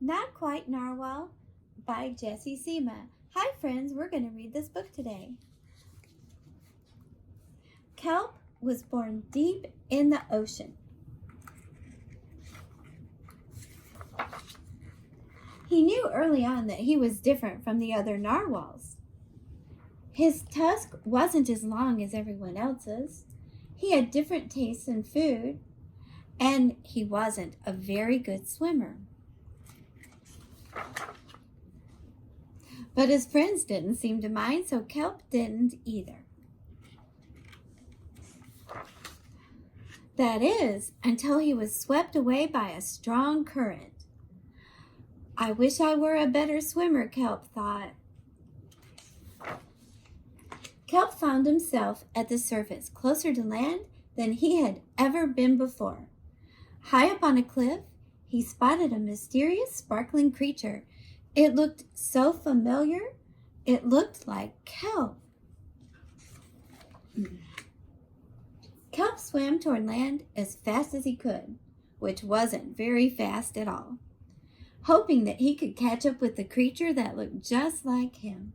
Not Quite Narwhal by Jessie, Sima. Hi friends, we're going to read this book today. Kelp was born deep in the ocean. He knew early on that he was different from the other narwhals. His tusk wasn't as long as everyone else's. He had different tastes in food, and he wasn't a very good swimmer. But his friends didn't seem to mind, so Kelp didn't either. That is, until he was swept away by a strong current. I wish I were a better swimmer, Kelp thought. Kelp found himself at the surface, closer to land than he had ever been before. High up on a cliff, he spotted a mysterious, sparkling creature. It looked so familiar. It looked like Kelp. Kelp swam toward land as fast as he could, which wasn't very fast at all, hoping that he could catch up with the creature that looked just like him.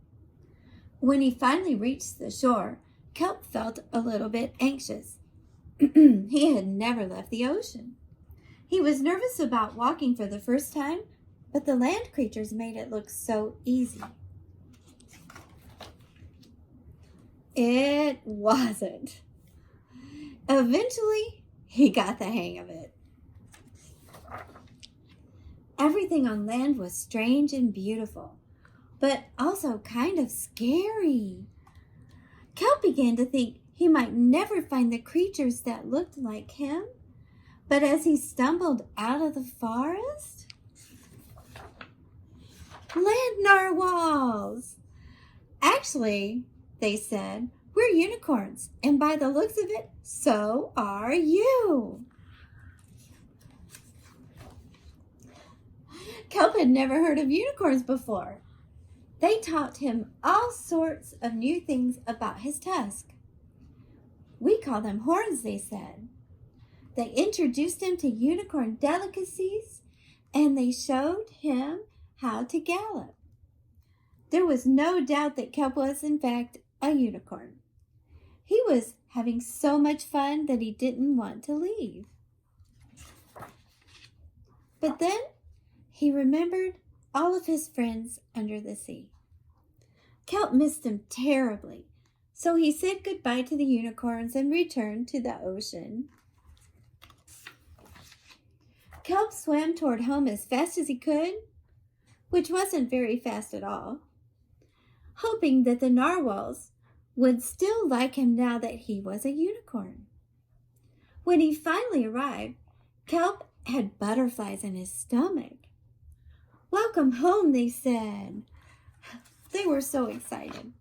When he finally reached the shore, Kelp felt a little bit anxious. He had never left the ocean. He was nervous about walking for the first time, but the land creatures made it look so easy. It wasn't. Eventually, he got the hang of it. Everything on land was strange and beautiful, but also kind of scary. Kelp began to think he might never find the creatures that looked like him, but as he stumbled out of the forest, land narwhals! Actually, they said, we're unicorns, and by the looks of it, so are you. Kelp had never heard of unicorns before. They taught him all sorts of new things about his tusk. We call them horns, they said. They introduced him to unicorn delicacies, and they showed him how to gallop. There was no doubt that Kelp was, in fact, a unicorn. He was having so much fun that he didn't want to leave. But then he remembered all of his friends under the sea. Kelp missed them terribly, so he said goodbye to the unicorns and returned to the ocean. Kelp swam toward home as fast as he could, which wasn't very fast at all, hoping that the narwhals would still like him now that he was a unicorn. When he finally arrived, Kelp had butterflies in his stomach. Welcome home, they said. They were so excited.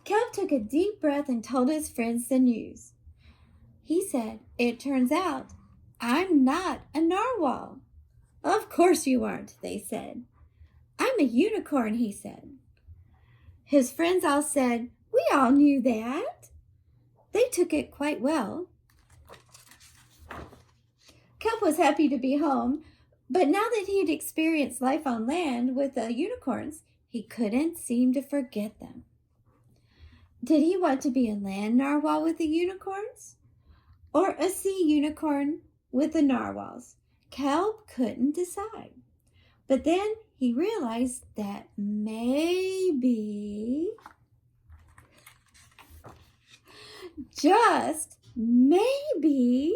Kelp took a deep breath and told his friends the news. He said, it turns out I'm not a narwhal. Of course you aren't, they said. I'm a unicorn, he said. His friends all said, we all knew that. They took it quite well. Kelp was happy to be home, but now that he had experienced life on land with the unicorns, he couldn't seem to forget them. Did he want to be a land narwhal with the unicorns, or a sea unicorn with the narwhals? Kelp couldn't decide. But then he realized that maybe, just maybe,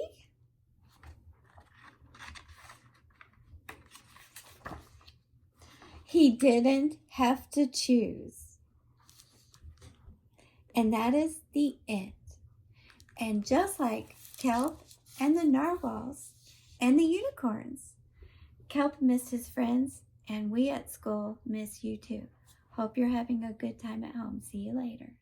he didn't have to choose. And that is the end. And just like Kelp and the narwhals and the unicorns, Kelp missed his friends, and we at school miss you too. Hope you're having a good time at home. See you later.